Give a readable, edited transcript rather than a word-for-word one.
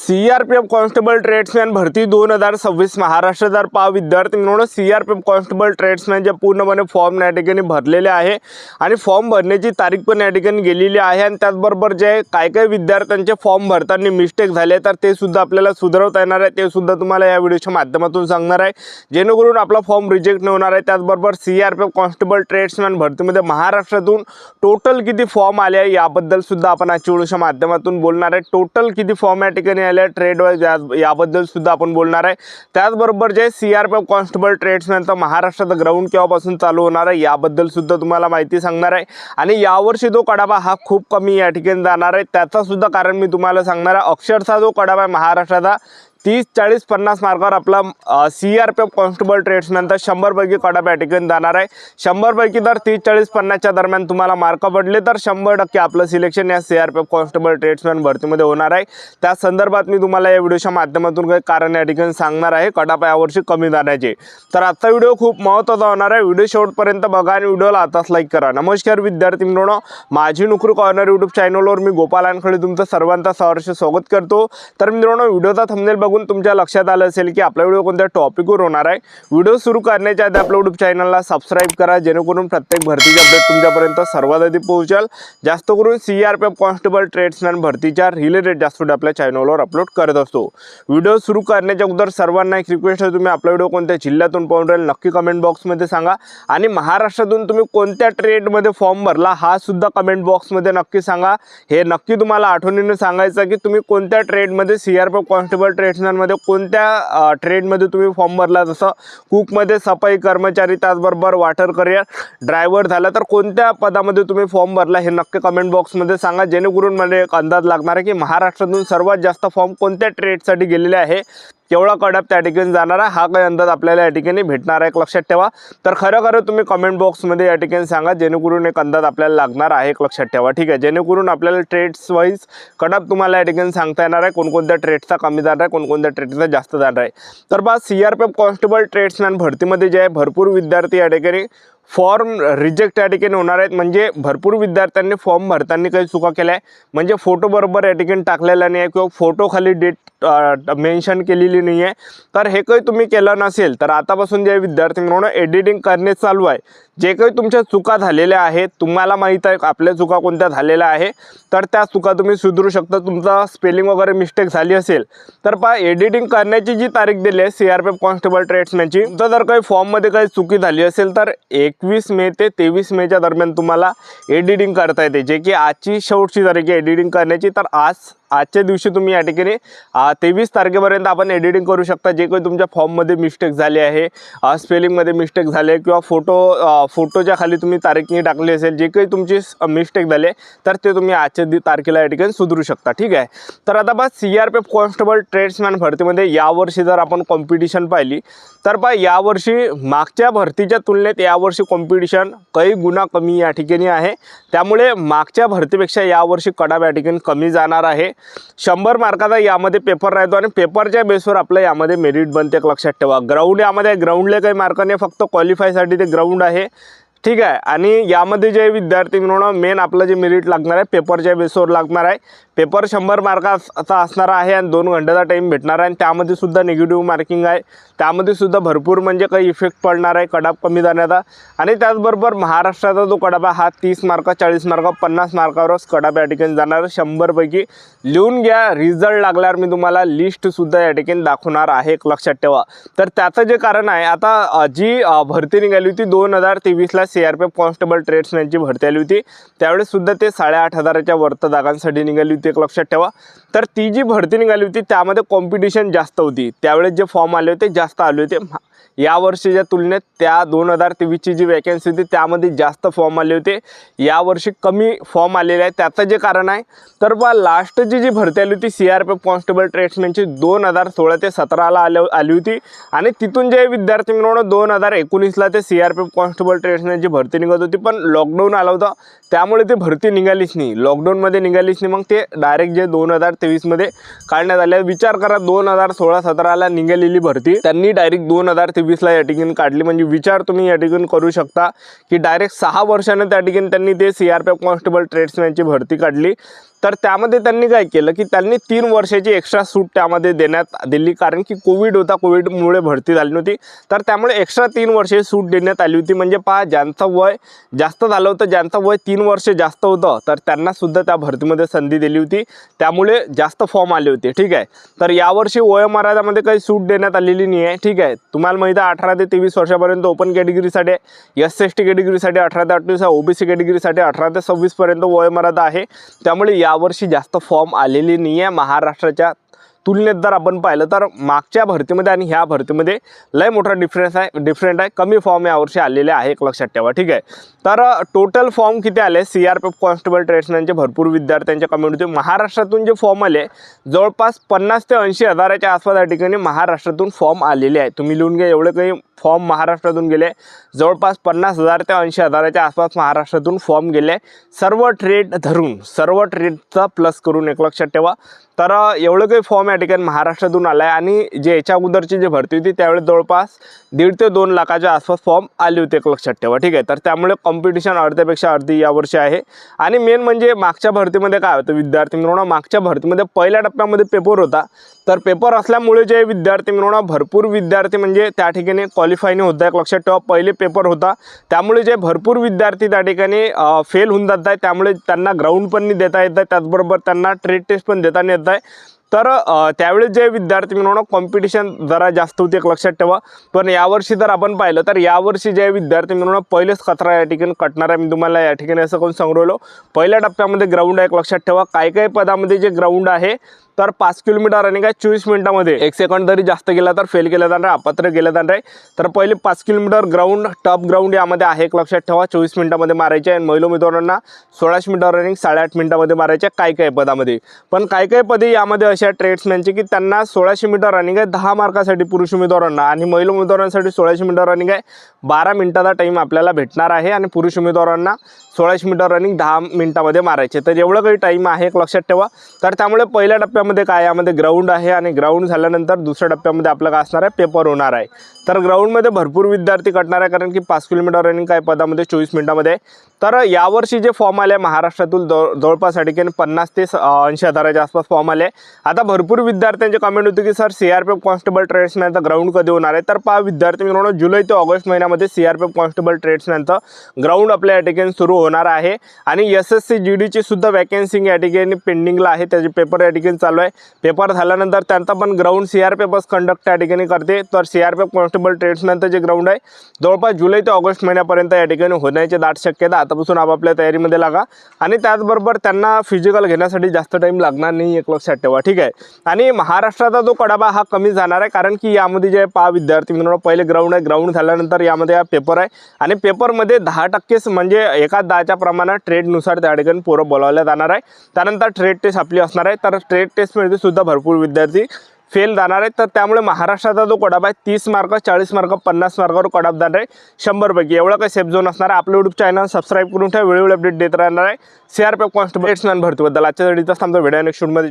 CRPF constable ट्रेड्समॅन भरती 2026 महाराष्ट्र जर पहा विद्यार्थी मित्रांनो, सीआरपीएफ कॉन्स्टेबल ट्रेड्समॅन जे पूर्णपणे फॉर्म या ठिकाणी भरलेले आहे आणि फॉर्म भरण्याची तारीख पण या ठिकाणी गेलेली आहे आणि त्याचबरोबर जे काय विद्यार्थ्यांचे फॉर्म भरताना मिस्टेक झाले तर ते सुद्धा आपल्याला सुधारवता येणार आहे, ते सुद्धा तुम्हाला या व्हिडिओच्या माध्यमातून सांगणार आहे, जेणेकरून आपला फॉर्म रिजेक्ट न होणार आहे। त्याचबरोबर सीआरपीएफ कॉन्स्टेबल ट्रेड्समॅन भरतीमध्ये महाराष्ट्रातून टोटल किती फॉर्म आले आहे याबद्दल सुद्धा आपण आजच्या व्हिडिओच्या माध्यमातून बोलणार आहे। टोटल किती फॉर्म या ठिकाणी ट्रेड वाइज याबद्दल सुद्धा आपण बोलणार आहे। त्याचबरोबर जे सीआरपीएफ कॉन्स्टेबल ट्रेड्समॅनचा महाराष्ट्रात ग्राउंड केव्हापासून चालू होणार आहे याबद्दल सुद्धा तुम्हाला माहिती सांगणार आहे आणि यावर्षी जो कडाबा हा खूप कमी या ठिकाणी जाणार आहे त्याचा सुद्धा कारण मी तुम्हाला सांगणार आहे। अक्षरशः जो कडाबा आहे महाराष्ट्राचा 30, 40, 50 मार्कावर आपला सीआरपीएफ कॉन्स्टेबल ट्रेड्समॅनचा 100 पैकी कडाबा या ठिकाणी जाणार आहे। 100 पैकी जर 30, 40, 50च्या दरम्यान तुम्हाला मार्क पडले तर 100% आपलं सिलेक्शन या सीआरपीएफ कॉन्स्टेबल ट्रेड्समॅन भरतीमध्ये होणार आहे। त्या संदर्भात मी तुम्हाला या व्हिडिओच्या माध्यमातून काही कारण या ठिकाणी सांगणार आहे कडाबा यावर्षी कमी जाण्याचे। तर आजचा व्हिडिओ खूप महत्त्वाचा होणार आहे, व्हिडिओ शेवटपर्यंत बघा आणि व्हिडिओला आताच लाईक करा। नमस्कार विद्यार्थी मित्रांनो, माझी नोकरी कॉर्नर यूट्यूब चॅनलवर मी गोपाल वानखडे तुमचं सर्वांचं सहर्ष स्वागत करतो। तर मित्रांनो, व्हिडिओचा थंबनेल बघून तुमच्या लक्षात आलं असेल की आपला व्हिडिओ कोणत्या टॉपिकवर होणार आहे। व्हिडिओ सुरू करण्याच्या आधी आपल्या यूट्यूब चॅनलला सबस्क्राइब करा, जेणेकरून प्रत्येक भरतीचे अपडेट तुमच्यापर्यंत सर्वात आधी पोहोचेल। जास्त करून सीआरपीएफ कॉन्स्टेबल ट्रेड्समॅन भरतीच्या रिलेटेड जास्त व्हिडिओ आपल्या चॅनलवर अपलोड करत असतो। व्हिडिओ सुरू करण्याच्या अगोदर सर्वांना एक रिक्वेस्ट आहे, तुम्ही आपला व्हिडिओ कोणत्या जिल्ह्यातून पाहून राहील नक्की कमेंट बॉक्समध्ये सांगा आणि महाराष्ट्रातून तुम्ही कोणत्या ट्रेडमध्ये फॉर्म भरला हा सुद्धा कमेंट बॉक्समध्ये नक्की सांगा। हे नक्की तुम्हाला आठवणीने सांगायचं की तुम्ही कोणत्या ट्रेडमध्ये सीआरपीएफ कॉन्स्टेबल ट्रेड्समॅनमध्ये कोणत्या ट्रेडमध्ये तुम्ही फॉर्म भरला, जसं कुकमध्ये सफाई कर्मचारी, त्याचबरोबर वॉटर करियर ड्रायव्हर झाला तर कोणत्या पदामध्ये तुम्ही फॉर्म भरला हे नक्की कमेंट बॉक्समध्ये सांगा, जेणेकरून मला एक अंदाज लागणार आहे की महाराष्ट्रातून सर्वात जास्त फॉर्म कोणत्या ट्रेडसाठी गेलेले आहे, केवढा कडाप त्या ठिकाणी जाणार आहे हा काही अंदाज आपल्याला या ठिकाणी भेटणार आहे, एक लक्षात ठेवा। तर खरं तुम्ही कमेंट बॉक्समध्ये या ठिकाणी सांगा, जेणेकरून एक अंदाज आपल्याला लागणार आहे, एक लक्षात ठेवा, ठीक आहे। जेणेकरून आपल्याला ट्रेड्स वाईज कडाप तुम्हाला या ठिकाणी सांगता येणार आहे कोणकोणत्या ट्रेडचा कमी जाणार आहे, कोणकोणत्या ट्रेडचा जास्त जाणार आहे। तर बा सीआरपीएफ कॉन्स्टेबल ट्रेड्समॅन भरतीमध्ये जे आहे भरपूर विद्यार्थी या ठिकाणी फॉर्म रिजेक्ट या ठिकाणी होणार आहेत, म्हणजे भरपूर विद्यार्थ्यांनी फॉर्म भरताना काही चुका केल्या आहे, म्हणजे फोटो बरोबर या ठिकाणी टाकलेला नाही आहे किंवा फोटो खाली डेट मेन्शन केलेली नाही आहे। तर हे काही तुम्ही केलं नसेल तर आतापासून जे विद्यार्थी मित्रांनो एडिटिंग करणे चालू आहे, जे काही तुमच्या चुका झालेल्या आहेत, तुम्हाला माहीत आहे आपल्या चुका कोणत्या झालेल्या आहे, तर त्या चुका तुम्ही सुधारू शकता। तुमचा स्पेलिंग वगैरे मिस्टेक झाली असेल तर पहा एडिटिंग करण्याची जी तारीख दिली आहे सीआरपीएफ कॉन्स्टेबल ट्रेड्समॅनची, तुमचं जर काही फॉर्ममध्ये काही चुकी झाली असेल तर 21 मे ते 23 मेच्या दरम्यान तुम्हाला एडिटिंग करता येते, जे की आजची शेवटची तारीख आहे एडिटिंग करण्याची। तर आजच्या दिवशी तुम्ही या ठिकाणी 23 तारखेपर्यंत आपण एडिटिंग करू शकता, जे काही तुमच्या फॉर्ममध्ये मिस्टेक झाली आहे, स्पेलिंगमध्ये मिस्टेक झाले किंवा फोटोच्या खाली तुम्ही तारीख नाही टाकली असेल, जे काही तुमची मिस्टेक झाले तर ते तुम्ही आजच्या तारखेला या ठिकाणी सुधारू शकता, ठीक आहे। तर आता बा सीआरपीएफ कॉन्स्टेबल ट्रेड्समॅन भरतीमध्ये यावर्षी जर आपण कॉम्पिटिशन पाहिली तर बा यावर्षी मागच्या भरतीच्या तुलनेत यावर्षी कॉम्पिटिशन काही गुणा कमी या ठिकाणी आहे, त्यामुळे मागच्या भरतीपेक्षा यावर्षी कडाब या ठिकाणी कमी जाणार आहे। 100 मार्काचा यामध्ये पेपर राहतो आणि पेपरच्या बेसवर आपलं यामध्ये मेरिट बनते, एक लक्षात ठेवा। ग्राउंड यामध्ये ग्राउंडला काही मार्क नाही, फक्त क्वालिफायसाठी ते ग्राउंड आहे, ठीक आहे। आणि यामध्ये जे विद्यार्थी मित्रांनो मेन आपलं जे मेरिट लागणार आहे पेपरच्या बेसवर लागणार आहे। पेपर 100 मार्काचा असणार आहे आणि 2 घंट्याचा टाईम भेटणार आहे आणि त्यामध्ये सुद्धा निगेटिव्ह मार्किंग आहे, त्यामध्ये सुद्धा भरपूर म्हणजे काही इफेक्ट पडणार आहे कडाप कमी जाण्याचा। आणि त्याचबरोबर महाराष्ट्राचा जो कडाबा हा 30 मार्क, 40 मार्क, 50 मार्कावरच कडाप या ठिकाणी जाणार 100 पैकी। लिहून घ्या, रिझल्ट लागल्यावर मी तुम्हाला लिस्टसुद्धा या ठिकाणी दाखवणार आहे, एक लक्षात ठेवा। तर त्याचं जे कारण आहे, आता जी भरती निघाली होती 2023ला सीआरपीएफ कॉन्स्टेबल ट्रेड्समॅनची भरती आली होती, त्यावेळेस सुद्धा ते 8,500च्या वरती जागांसाठी निघाली होती, एक लक्षात ठेवा। तर ती जी भरती निघाली होती त्यामध्ये कॉम्पिटिशन जास्त होती, त्यावेळेस जे फॉर्म आले होते जास्त आले होते। यावर्षीच्या तुलनेत त्या 2023ची जी वॅकन्सी होती त्यामध्ये जास्त फॉर्म आले होते, यावर्षी कमी फॉर्म आलेले आहे। त्याचं जे कारण आहे तर बा लास्टची जी भरती आली होती सीआरपीएफ कॉन्स्टेबल ट्रेड्समॅनची 2016 ते 17ला आली होती आणि तिथून जे विद्यार्थी मित्रांनो 2019ला ते सीआरपीएफ कॉन्स्टेबल ट्रेड्समॅनची भरती निघत होती, पण लॉकडाऊन आला होता त्यामुळे ती भरती निघालीच नाही, लॉकडाऊनमध्ये निघालीच नाही, मग ते डायरेक्ट जे 2023मध्ये काढण्यात आले। विचार करा 2016-17ला निघालेली भरती त्यांनी डायरेक्ट 2023ला या ठिकाणी काढली, म्हणजे विचार तुम्ही या ठिकाणी करू शकता की डायरेक्ट 6 वर्षाने त्या ठिकाणी त्यांनी ते सीआरपीएफ कॉन्स्टेबल ट्रेड्समॅनची भरती काढली। तर त्यामध्ये त्यांनी काय केलं की त्यांनी 3 वर्षाची एक्स्ट्रा सूट त्यामध्ये देण्यात दिली, कारण की कोविड होता, कोविडमुळे भरती झाली नव्हती, तर त्यामुळे एक्स्ट्रा 3 वर्षे सूट देण्यात आली होती. म्हणजे पहा, ज्यांचं वय जास्त झालं होतं, ज्यांचं वय 3 वर्ष जास्त होतं, तर त्यांना सुद्धा त्या भरतीमध्ये संधी दिली होती, त्यामुळे जास्त फॉर्म आले होते. ठीक आहे, तर यावर्षी वयोमर्यादामध्ये काही सूट देण्यात आलेली नाही आहे. ठीक आहे, तुम्हाला माहिती आहे 18 ते 23 वर्षापर्यंत ओपन कॅटेगरीसाठी, SC/ST कॅटेगरीसाठी 18 ते 28, OBC कॅटेगरीसाठी 18 ते 26 पर्यंत वयोमर्यादा आहे. त्यामुळे यावर्षी जास्त फॉर्म आलेली नाही आहे महाराष्ट्राच्या तुलनेत. जर आपण पाहिलं तर मागच्या भरतीमध्ये आणि ह्या भरतीमध्ये लय मोठा डिफरंट आहे. कमी फॉर्म यावर्षी आलेले आहे, एक लक्षात ठेवा. ठीक आहे, तर टोटल फॉर्म किती आले CRPF कॉन्स्टेबल ट्रेड्समॅनचे भरपूर विद्यार्थ्यांच्या कम्युनिटी महाराष्ट्रातून जे फॉर्म आले जवळपास 50 ते 80 हजाराच्या आसपास या ठिकाणी महाराष्ट्रातून फॉर्म आलेले आहे. तुम्ही लिहून घ्या, एवढे काही फॉर्म महाराष्ट्रातून गेले, जवळपास 50,000 ते 80,000च्या आसपास महाराष्ट्रातून फॉर्म गेले, सर्व ट्रेड धरून, सर्व ट्रेडचा प्लस करून, एक लक्षात ठेवा. तर एवढं काही फॉर्म या ठिकाणी महाराष्ट्रातून आला आहे. आणि जे याच्या अगोदरची जी भरती होती त्यावेळेस जवळपास 1.5 ते 2 लाखाच्या आसपास फॉर्म आले होते, एक लक्षात ठेवा. ठीक आहे, तर त्यामुळे कॉम्पिटिशन अर्ध्यापेक्षा अर्धी यावर्षी आहे. आणि मेन म्हणजे मागच्या भरतीमध्ये काय होतं विद्यार्थी मित्रांनो, मागच्या भरतीमध्ये पहिल्या टप्प्यामध्ये पेपर होता, तर पेपर असल्यामुळे जे विद्यार्थी मित्रांनो भरपूर विद्यार्थी म्हणजे त्या ठिकाणी क्वालिफाय नाही होत आहे, एक लक्षात ठेवा. पहिले पेपर होता त्यामुळे जे भरपूर विद्यार्थी त्या ठिकाणी फेल होऊन जात आहे, त्यामुळे त्यांना ग्राउंड पण नाही देता येत आहे, त्याचबरोबर त्यांना ट्रेड टेस्ट पण देता नाही येत आहे. तर त्यावेळेस जे विद्यार्थी मित्रांनो कॉम्पिटिशन जरा जास्त होते, एक लक्षात ठेवा. पण यावर्षी जर आपण पाहिलं तर यावर्षी जे विद्यार्थी मित्रांनो पहिलेच खतरा या ठिकाणी कटणार आहे. मी तुम्हाला या ठिकाणी असं कोण सांगलो, पहिल्या टप्प्यामध्ये ग्राउंड आहे, एक लक्षात ठेवा. काही पदामध्ये जे ग्राउंड आहे तर 5 किलोमीटर रनिंग आहे 24 मिनिटामध्ये, 1 सेकंड तरी जास्त गेला तर फेल केलं जाणार आहे, अपात्र केलं जाणार आहे. तर पहिले 5 किलोमीटर ग्राउंड, टफ ग्राउंड यामध्ये आहे, एक लक्षात ठेवा. 24 मिनिटामध्ये मारायचे आहे. महिला उमेदवारांना 1600 मीटर रनिंग 8.5 मिनिटामध्ये मारायचे काही पदामध्ये. पण काही पदे यामध्ये अशा ट्रेड्समॅनची की त्यांना 1600 मीटर रनिंग आहे 10 मार्कासाठी पुरुष उमेदवारांना, आणि महिला उमेदवारांसाठी 1600 मीटर रनिंग आहे 12 मिनिटाचा टाईम आपल्याला भेटणार आहे, आणि पुरुष उमेदवारांना 1600 मीटर रनिंग 10 मिनिटामध्ये मारायचे. तर एवढं काही टाईम आहे, एक लक्षात ठेवा. तर त्यामुळे पहिल्या टप्प्यामध्ये काय यामध्ये ग्राउंड आहे, आणि ग्राउंड झाल्यानंतर दुसऱ्या टप्प्यामध्ये आपलं काय असणार आहे, पेपर होणार आहे. तर ग्राउंडमध्ये भरपूर विद्यार्थी कटणार आहे, कारण की 5 किलोमीटर रनिंग काय पदामध्ये 24 मिनिटामध्ये. तर यावर्षी जे फॉर्म आले महाराष्ट्रातून जवळपास या ठिकाणी 50 ते 80 हजाराच्या आसपास फॉर्म आले. आता भरपूर विद्यार्थ्यांचे कमेंट होते की सर CRPF कॉन्स्टेबल ट्रेड्समॅनचा ग्राउंड कधी होणार आहे. तर पहा विद्यार्थी मित्रांनो, जुलै ते ऑगस्ट महिन्यामध्ये CRPF कॉन्स्टेबल ट्रेड्समॅनचं ग्राउंड आपल्या या ठिकाणी सुरू होणार आहे. आणि SSC GDची सुद्धा वॅकन्सी या ठिकाणी पेंडिंगला आहे, त्याचे पेपर या ठिकाणी चालू आहे. पेपर झाल्यानंतर त्यांचा पण ग्राउंड CRPFच कंडक्ट या ठिकाणी करते. तर CRPF कॉन्स्टेबल ट्रेड्समॅनचं जे ग्राउंड आहे जवळपास जुलै ते ऑगस्ट महिन्यापर्यंत या ठिकाणी होण्याची दाट शक्यता. आतापासून आपापल्या तयारीमध्ये लागा, आणि त्याचबरोबर त्यांना फिजिकल घेण्यासाठी जास्त टाईम लागणार नाही, एक लक्षात ठेवा. ठीक आहे, आणि महाराष्ट्राचा जो कडाबा हा कमी जाणार आहे, कारण की यामध्ये जे पहा विद्यार्थी मित्रांनो पहिले ग्राउंड आहे, ग्राउंड झाल्यानंतर यामध्ये हा पेपर आहे, आणि पेपरमध्ये 10% म्हणजे एका 10च्या प्रमाणात ट्रेडनुसार त्या ठिकाणी पोरं बोलावल्या जाणार आहे. त्यानंतर ट्रेड टेस्ट आपली असणार आहे. तर ट्रेड टेस्टमध्ये सुद्धा भरपूर विद्यार्थी फेल जाणार आहे. तर त्यामुळे महाराष्ट्राचा जो कडाप आहे 30 मार्क, 40 मार्क, 50 मार्कावर कडाप जाणार आहे 100 पैकी. एवढा काही सेफ झोन असणार आहे. आपलं यूट्यूब चॅनल सबस्क्राईब करून ठेवा, वेळोवेळी अपडेट देत राहणार आहे CRPF कॉन्स्टेबल ट्रेड्समॅन भरतीबद्दल. आजच्या व्हिडिओचा थांबतो, व्हिडिओ नेक्स्ट शूटमध्ये